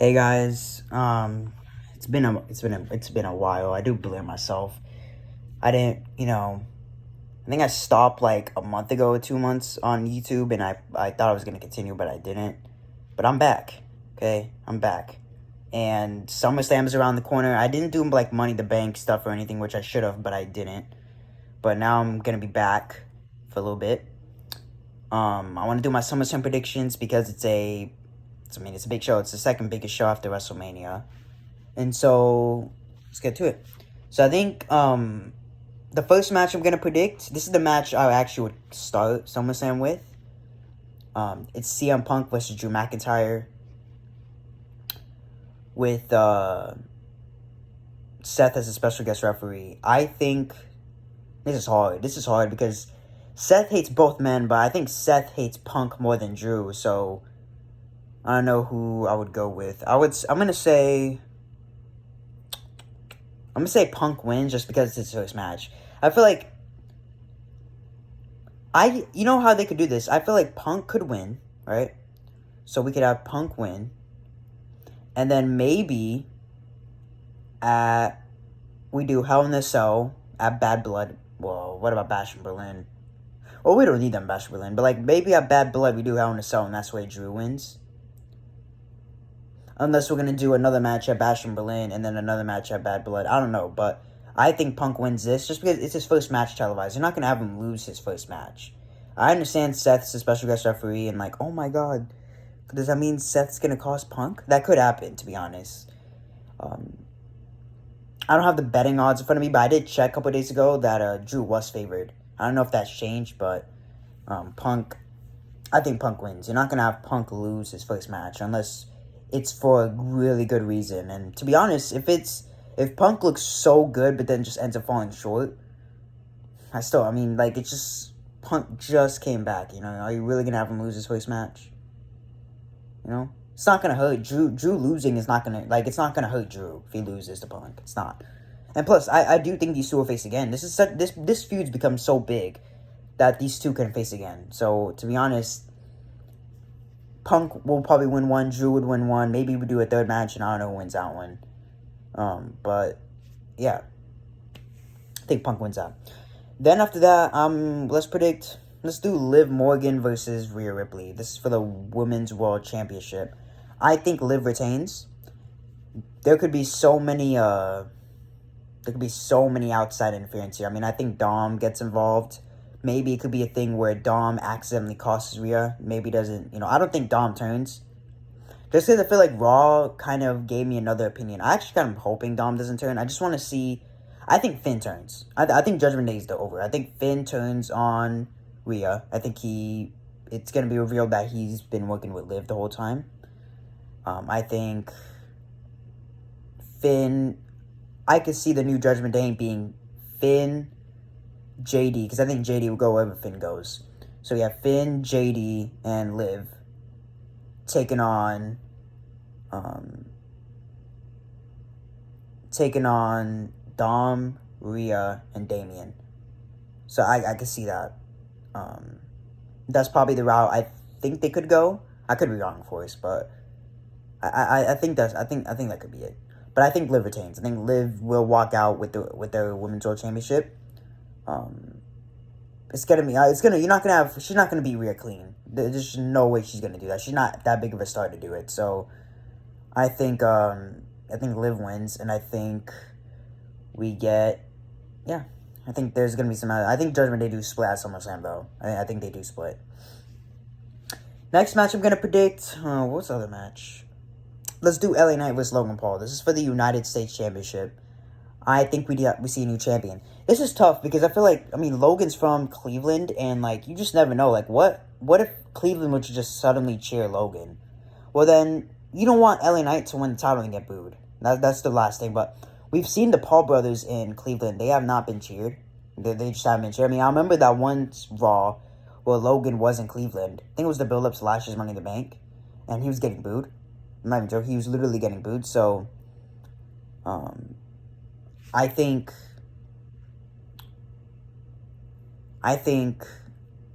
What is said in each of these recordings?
Hey guys, it's been a while. I do blame myself. I didn't, I think I stopped like a month ago or 2 months on YouTube, and I thought I was gonna continue, but I didn't. But I'm back. Okay, I'm back, and Summerslam is around the corner. I didn't do like Money the Bank stuff or anything, which I should have, but I didn't. But now I'm gonna be back for a little bit. I want to do my SummerSlam predictions because it's a big show. It's the second biggest show after WrestleMania. And so let's get to it. So I think the first match I'm gonna predict. This is the match I actually would start SummerSlam with. It's CM Punk versus Drew McIntyre with Seth as a special guest referee. I think this is hard. This is hard because Seth hates both men, but I think Seth hates Punk more than Drew. So I don't know who I would go with. I'm gonna say Punk wins just because it's his first match. I feel like you know how they could do this. I feel like Punk could win, right? So we could have Punk win, and then maybe we do Hell in a Cell at Bad Blood. Well, what about Bash in Berlin? Well, we don't need them Bash in Berlin, but like maybe at Bad Blood we do Hell in a Cell, and that's why Drew wins. Unless we're going to do another match at Bash in Berlin and then another match at Bad Blood. I don't know, but I think Punk wins this just because it's his first match televised. You're not going to have him lose his first match. I understand Seth's a special guest referee and like, oh my god, does that mean Seth's going to cost Punk? That could happen, to be honest. I don't have the betting odds in front of me, but I did check a couple days ago that Drew was favored. I don't know if that's changed, but I think Punk wins. You're not going to have Punk lose his first match unless it's for a really good reason. And to be honest, if Punk looks so good but then just ends up falling short, it's just Punk just came back. Are you really gonna have him lose his first match? It's not gonna hurt Drew. Drew losing is not gonna it's not gonna hurt Drew if he loses to Punk. It's not. And plus, I do think these two will face again. This feud's become so big that these two can face again. So to be honest, Punk will probably win one. Drew would win one. Maybe we do a third match, and I don't know who wins that one. But yeah, I think Punk wins that. Then after that, Let's do Liv Morgan versus Rhea Ripley. This is for the Women's World Championship. I think Liv retains. There could be so many. There could be so many outside interference here. I mean, I think Dom gets involved. Maybe it could be a thing where Dom accidentally costs Rhea. Maybe doesn't. I don't think Dom turns. Just because I feel like Raw kind of gave me another opinion. I actually kind of hoping Dom doesn't turn. I just want to see. I think Finn turns. I think Judgment Day is over. I think Finn turns on Rhea. I think it's going to be revealed that he's been working with Liv the whole time. I think Finn. I could see the new Judgment Day being Finn, JD, because I think JD will go wherever Finn goes. So we have Finn, JD, and Liv taking on Dom, Rhea, and Damian. So I could see that. That's probably the route I think they could go. I could be wrong, of course, but I think that could be it. But I think Liv retains. I think Liv will walk out with the Women's World Championship. She's not gonna beat Rhea clean. There's no way she's gonna do that. She's not that big of a star to do it. So I think Liv wins, and I think we get, yeah. I think there's gonna be some. I think Judgment Day do split at SummerSlam though. I think they do split. Next match I'm gonna predict. What's the other match? Let's do LA Knight versus Logan Paul. This is for the United States Championship. I think we see a new champion. This is tough because I feel like, Logan's from Cleveland, and you just never know. What if Cleveland would just suddenly cheer Logan? Well, then you don't want LA Knight to win the title and get booed. That's the last thing. But we've seen the Paul brothers in Cleveland. They have not been cheered. They just haven't been cheered. I remember that one Raw where Logan was in Cleveland. I think it was the build-up / his Money in the Bank, and he was getting booed. I'm not even joking. He was literally getting booed. So, I think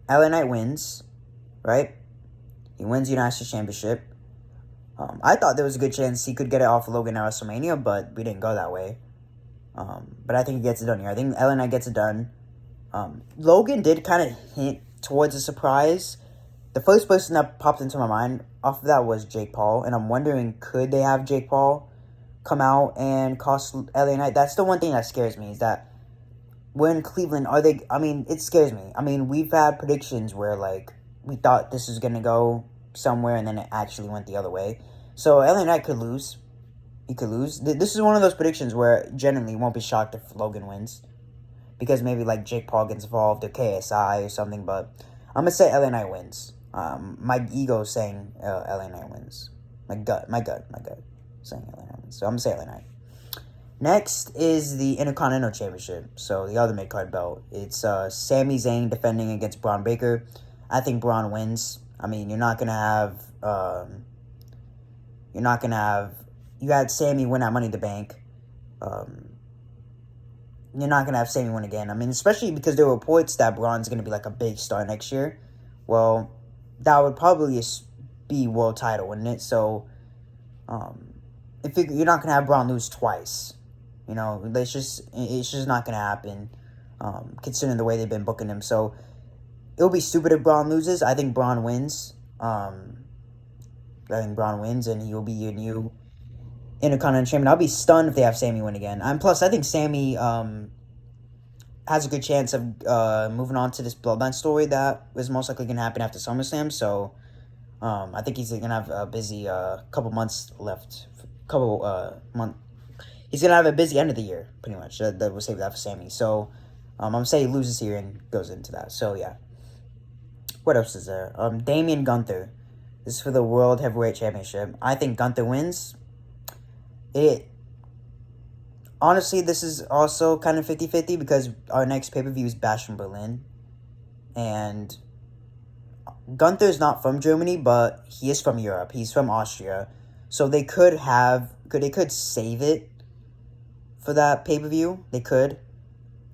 LA Knight wins, right? He wins the United States Championship. I thought there was a good chance he could get it off Logan at WrestleMania, but we didn't go that way. But I think he gets it done here. I think LA Knight gets it done. Logan did kind of hint towards a surprise. The first person that popped into my mind off of that was Jake Paul, and I'm wondering, could they have Jake Paul come out and cost LA Knight? That's the one thing that scares me, is that we're in Cleveland. Are they? I mean, it scares me. I mean, we've had predictions where, like, we thought this was going to go somewhere, and then it actually went the other way. So LA Knight could lose. He could lose. This is one of those predictions where generally won't be shocked if Logan wins, because maybe like Jake Paul gets involved or KSI or something. But I'm gonna say LA Knight wins. My ego is saying LA Knight wins. My gut saying LA Knight wins. So I'm gonna say LA Knight. Next is the Intercontinental Championship. So the other mid-card belt. It's Sami Zayn defending against Braun Breaker. I think Braun wins. I mean, you're not gonna have. You had Sami win at Money in the Bank. You're not going to have Sami win again. I mean, especially because there were reports that Braun's going to be like a big star next year. Well, that would probably be world title, wouldn't it? So, if you're not going to have Braun lose twice. You know, it's just not going to happen, considering the way they've been booking him. So, it would be stupid if Braun loses. I think Braun wins. I think Braun wins, and he will be your new Intercontinental Champion. I'll be stunned if they have Sami win again. And plus, I think Sami has a good chance of moving on to this Bloodline story that is most likely going to happen after SummerSlam. So, I think he's going to have a busy couple months left. He's going to have a busy end of the year, pretty much. That will save that for Sami. So, I'm going to say he loses here and goes into that. So, yeah. What else is there? Damian Gunther. This is for the World Heavyweight Championship. I think Gunther wins. Honestly, this is also kind of 50-50 because our next pay-per-view is Bash from Berlin. And Gunther's not from Germany, but he is from Europe. He's from Austria. So they could save it for that pay-per-view. They could.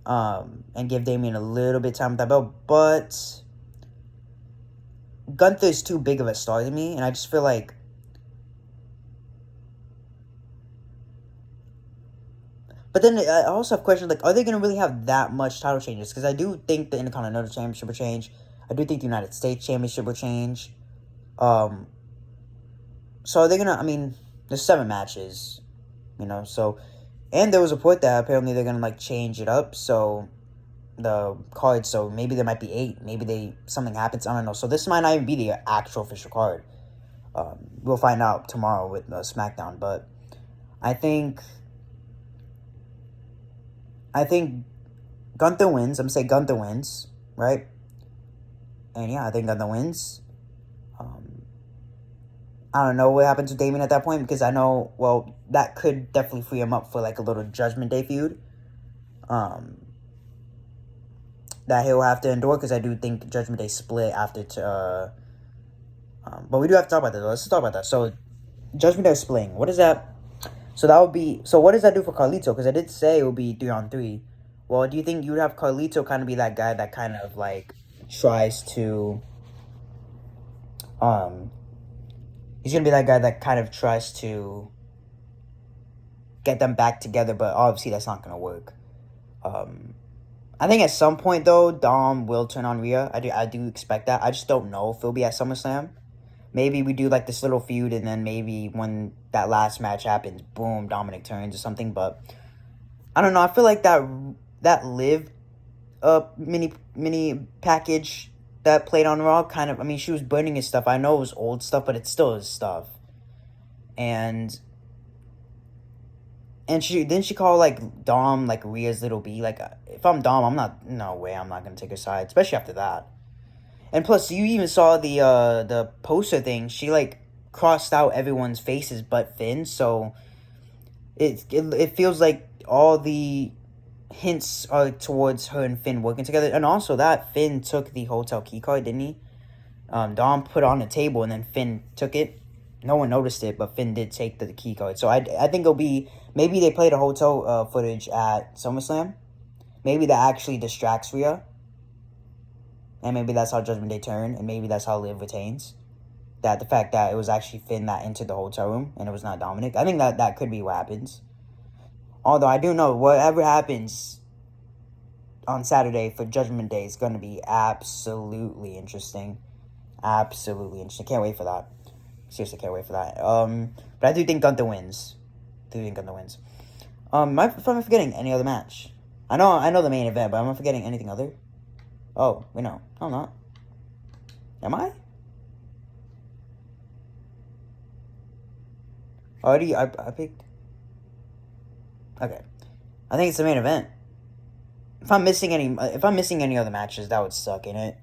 And give Damian a little bit of time with that belt. But Gunther's too big of a star to me, and I just feel like but then I also have questions like, are they going to really have that much title changes? Because I do think the Intercontinental Championship will change. I do think the United States Championship will change. So are they going to, I mean, there's 7 matches, you know, so, and there was a report that apparently they're going to, like, change it up, so, the card, so maybe there might be 8, maybe something happens, I don't know, so this might not even be the actual official card. We'll find out tomorrow with SmackDown, but I think Gunther wins. I'm going to say Gunther wins, right? And yeah, I think Gunther wins. I don't know what happens with Damien at that point, because I know, well, that could definitely free him up for like a little Judgment Day feud. That he'll have to endure, because I do think Judgment Day split after but we do have to talk about that, though. Let's talk about that. So, Judgment Day splitting. What is that? So that would be, so what does that do for Carlito? Because I did say it would be 3-on-3. Well, do you think you would have Carlito kind of be that guy that kind of like tries to, he's going to be that guy that kind of tries to get them back together, but obviously that's not going to work. I think at some point, though, Dom will turn on Rhea. I do expect that. I just don't know if it'll be at SummerSlam. Maybe we do like this little feud, and then maybe when that last match happens, boom, Dominic turns or something. But I don't know. I feel like that Liv mini package that played on Raw kind of, I mean, she was burning his stuff. I know it was old stuff, but it's still his stuff. And she call like Dom like Rhea's little B. Like, if I'm Dom, no way I'm not gonna take her side, especially after that. And plus, you even saw the poster thing. She like crossed out everyone's faces but Finn, so it feels like all the hints are towards her and Finn working together. And also that Finn took the hotel key card, didn't he? Dom put it on the table and then Finn took it. No one noticed it, but Finn did take the key card. So I think it'll be, maybe they play the hotel footage at SummerSlam. Maybe that actually distracts Rhea. And maybe that's how Judgment Day turn, and maybe that's how Liv retains. That the fact that it was actually Finn that entered the hotel room and it was not Dominic. I think that could be what happens. Although I do know whatever happens on Saturday for Judgment Day is going to be absolutely interesting. Absolutely interesting. Can't wait for that. Seriously, can't wait for that. But I do think Gunther wins. Am I forgetting any other match? I know the main event, but am I forgetting anything other? Oh, wait, no. No, I'm not. Am I? Already, I picked... Okay. I think it's the main event. If I'm missing any other matches, that would suck, innit?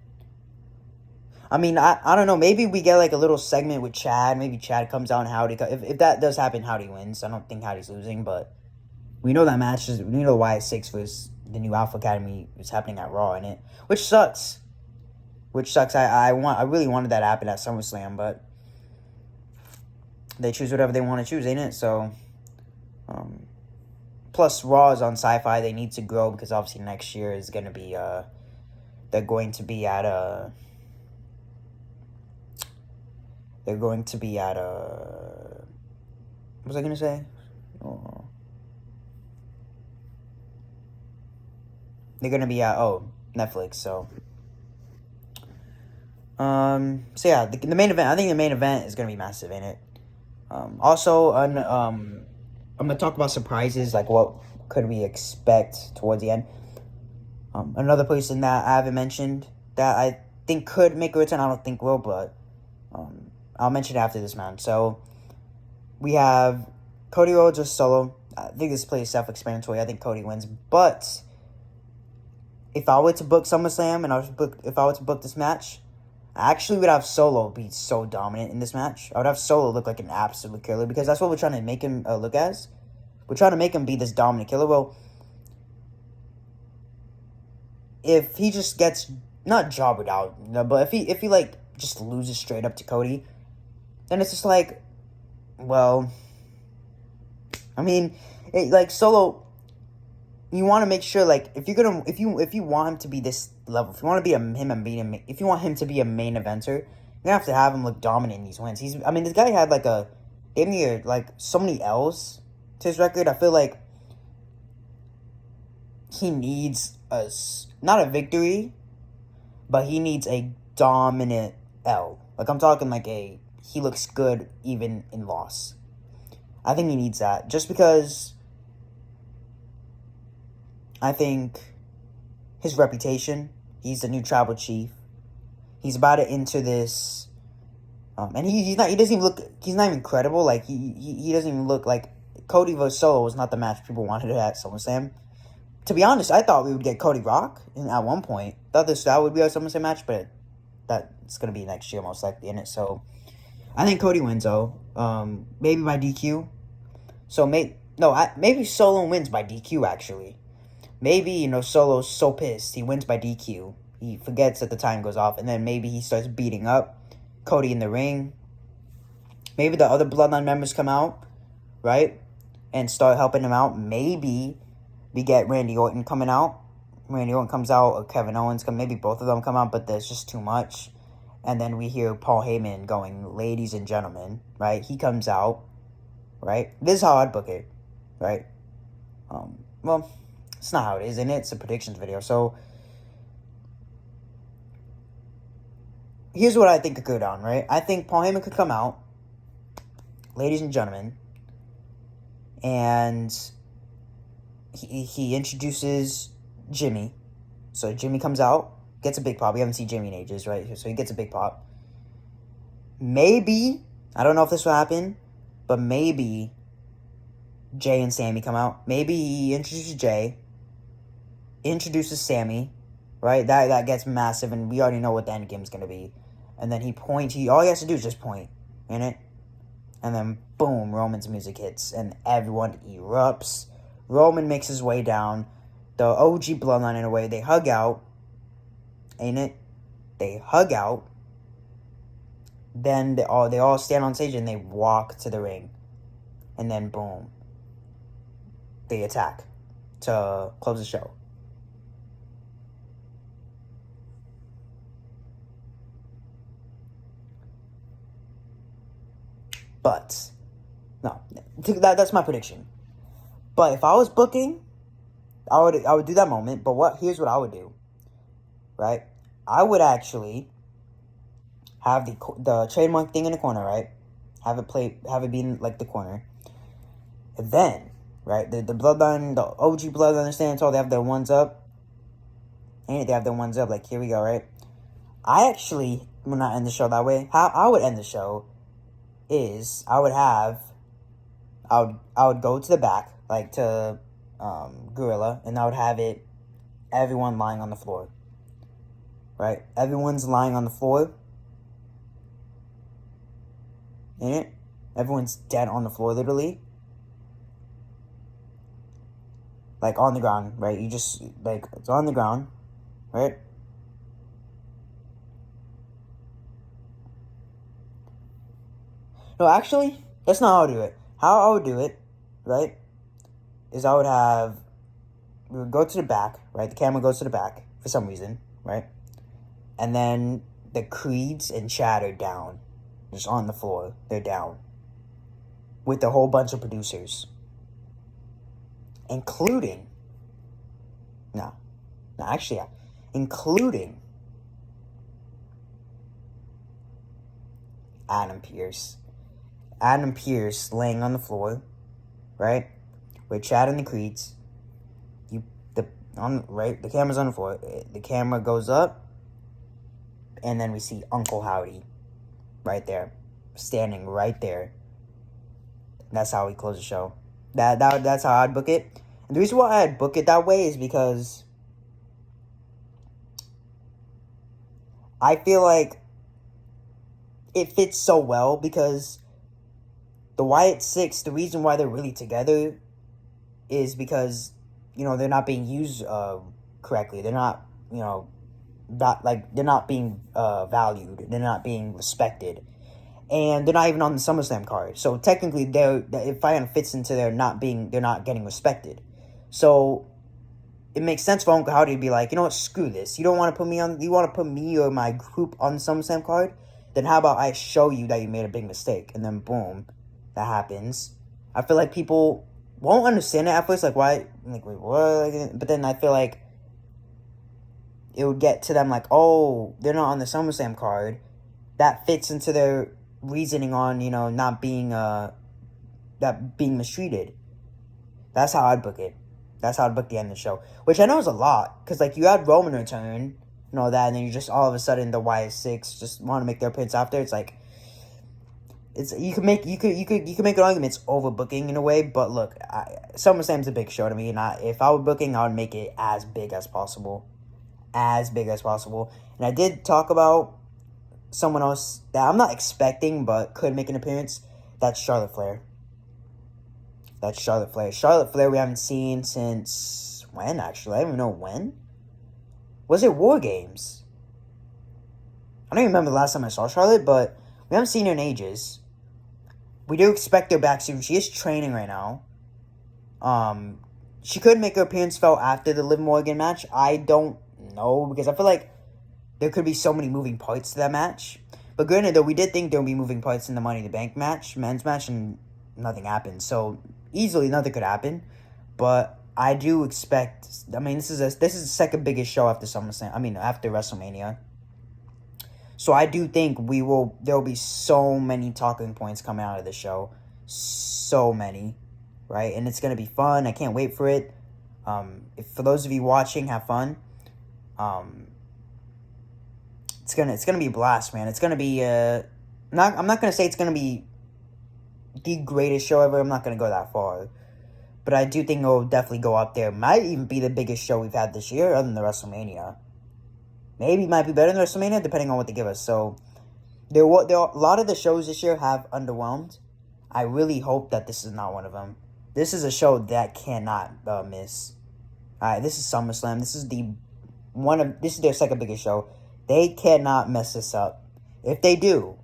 I mean, I don't know. Maybe we get like a little segment with Chad. Maybe Chad comes out and Howdy. If that does happen, Howdy wins. I don't think Howdy's losing, but we know that match is. We know why 6 versus the new Alpha Academy is happening at Raw, innit? Which sucks. I really wanted that to happen at SummerSlam, but they choose whatever they want to choose, ain't it? So, plus Raw is on Sci-Fi. They need to grow because obviously next year is gonna be they're going to be at what was I gonna say? Oh. They're gonna be at Netflix. So yeah, the main event. I think the main event is gonna be massive, ain't it? Also, I'm gonna talk about surprises, like what could we expect towards the end. Another person that I haven't mentioned that I think could make a return. I don't think will, but I'll mention it after this match. So we have Cody Rhodes versus Solo. I think this play is self-explanatory. I think Cody wins, but if I were to book SummerSlam and if I were to book this match, I actually would have Solo be so dominant in this match. I would have Solo look like an absolute killer because that's what we're trying to make him look as. We're trying to make him be this dominant killer. Well, if he just gets not jobbered out, but if he like just loses straight up to Cody, then it's just like, well, I mean, like Solo, you want to make sure, like, if you want him to be this level, if you want to be if you want him to be a main eventer, you're gonna have him look dominant in these wins. This guy had like so many L's to his record. I feel like he needs not a victory, but he needs a dominant L. Like, I'm talking like he looks good even in loss. I think he needs that just because I think his reputation, he's the new tribal chief. He's about to enter this, and he's not even credible. Like, he doesn't even look like Cody vs. Solo was not the match people wanted at SummerSlam. To be honest, I thought we would get Cody Rock at one point. Thought that would be our SummerSlam match, but that's going to be next year most likely in it. So I think Cody wins though. Maybe by DQ. So maybe Solo wins by DQ actually. Maybe, Solo's so pissed he wins by DQ. He forgets that the time goes off, and then maybe he starts beating up Cody in the ring. Maybe the other Bloodline members come out, right, and start helping him out. Maybe we get Randy Orton coming out. Randy Orton comes out, or Kevin Owens maybe both of them come out, but there's just too much. And then we hear Paul Heyman going, "Ladies and gentlemen," right? He comes out, right? This is how I'd book it, right? Well, it's not how it is, isn't it? It's a predictions video. So here's what I think could go down, right? I think Paul Heyman could come out, "Ladies and gentlemen," and he introduces Jimmy. So Jimmy comes out, gets a big pop. We haven't seen Jimmy in ages, right? So he gets a big pop. Maybe, I don't know if this will happen, but maybe Jay and Sammy come out. Maybe he introduces Jay, introduces Sammy, right? That gets massive, and we already know what the end game is going to be. And then all he has to do is just point, innit? And then, boom, Roman's music hits, and everyone erupts. Roman makes his way down. The OG Bloodline, in a way, they hug out, ain't it? They hug out. Then they all stand on stage, and they walk to the ring. And then, boom, they attack to close the show. But no, that's my prediction. But if I was booking, I would do that moment. But here's what I would do, right? I would actually have the trademark thing in the corner, right? Have it be in like the corner, and then right the bloodline, the OG bloodline stand tall. They have their ones up, and they have their ones up. Like here we go, right? I actually will not end the show that way. How I would end the show is I would go to the back, like to Gorilla, and I would have everyone lying on the floor. Right? Everyone's lying on the floor. In it. Everyone's dead on the floor, literally. Like on the ground, right? You just it's on the ground, right? No, actually, that's not how I would do it. How I would do it, right, is we would go to the back, right? The camera goes to the back for some reason, right? And then the Creeds and Chad are down. Just on the floor. They're down. With a whole bunch of producers. Including Adam Pearce. Adam Pearce laying on the floor, right? With Chad and the Creeds. The camera's on the floor. The camera goes up, and then we see Uncle Howdy right there, standing right there. That's how we close the show. That's how I'd book it. And the reason why I'd book it that way is because I feel like it fits so well, because the Wyatt Six, the reason why they're really together is because, they're not being used correctly. They're not, they're not being valued. They're not being respected. And they're not even on the SummerSlam card. So technically, it kind of fits into they're not getting respected. So it makes sense for Uncle Howdy to be like, you know what, screw this. You want to put me or my group on the SummerSlam card? Then how about I show you that you made a big mistake? And then boom, that happens. I feel like people won't understand it at first, like why, like wait, what? But then I feel like it would get to them like, oh, they're not on the SummerSlam card. That fits into their reasoning on, not being being mistreated. That's how I'd book it. That's how I'd book the end of the show, which I know is a lot, because like you had Roman return and all that, and then you just all of a sudden the Wyatt Six just want to make their appearance after. It's like, you could make an argument it's overbooking in a way, but look, SummerSlam's a big show to me, and if I were booking, I would make it as big as possible, And I did talk about someone else that I'm not expecting but could make an appearance. That's Charlotte Flair. Charlotte Flair we haven't seen since when, actually? I don't even know when. Was it War Games? I don't even remember the last time I saw Charlotte, but we haven't seen her in ages. We do expect her back soon. She is training right now. She could make her appearance felt after the Liv Morgan match. I don't know, because I feel like there could be so many moving parts to that match. But granted, though, we did think there would be moving parts in the Money in the Bank match, men's match, and nothing happened. So easily nothing could happen. But I do expect. I mean, this is the second biggest show after SummerSlam. After WrestleMania. So I do think there will be so many talking points coming out of the show. So many, right? And it's going to be fun. I can't wait for it. For those of you watching, have fun. It's gonna be a blast, man. It's gonna be I'm not gonna say it's gonna be the greatest show ever. I'm not gonna go that far. But I do think it will definitely go up there. Might even be the biggest show we've had this year, other than the WrestleMania. Maybe it might be better than WrestleMania, depending on what they give us. So, a lot of the shows this year have underwhelmed. I really hope that this is not one of them. This is a show that cannot miss. Alright, this is SummerSlam. This is their second biggest show. They cannot mess this up. If they do,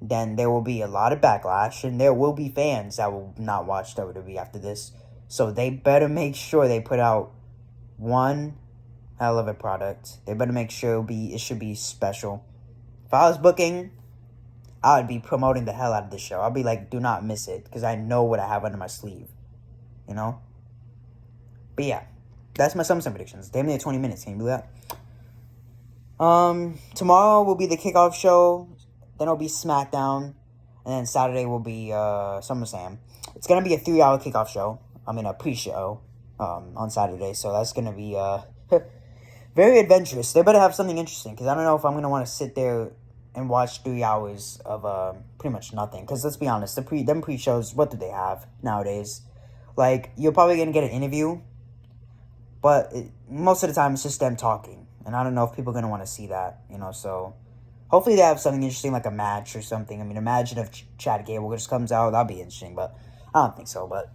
then there will be a lot of backlash, and there will be fans that will not watch WWE after this. So they better make sure they put out one hell of a product. They better make sure it should be special. If I was booking, I would be promoting the hell out of this show. I'll be like, do not miss it, because I know what I have under my sleeve, you know? But yeah, that's my SummerSlam predictions. Damn near 20 minutes, can you believe that? Tomorrow will be the kickoff show, then it'll be SmackDown, and then Saturday will be SummerSlam. It's gonna be a 3-hour kickoff show. I mean, a pre-show on Saturday, so that's gonna be very adventurous. They better have something interesting, because I don't know if I'm gonna want to sit there and watch 3 hours of pretty much nothing. Because let's be honest, them pre-shows, what do they have nowadays? Like, you're probably gonna get an interview, but most of the time it's just them talking, and I don't know if people are gonna want to see that, you know. So hopefully they have something interesting, like a match or something. I mean, imagine if Chad Gable just comes out, that'd be interesting, but I don't think so. But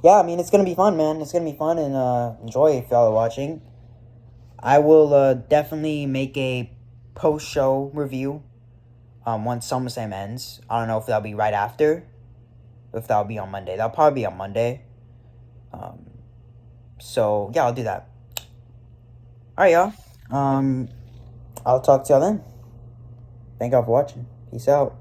yeah, I mean, it's gonna be fun, man. It's gonna be fun, and enjoy if y'all are watching. I will definitely make a post-show review once SummerSlam ends. I don't know if that'll be right after, or if that'll be on Monday. That'll probably be on Monday. So yeah, I'll do that. All right, y'all. I'll talk to y'all then. Thank y'all for watching. Peace out.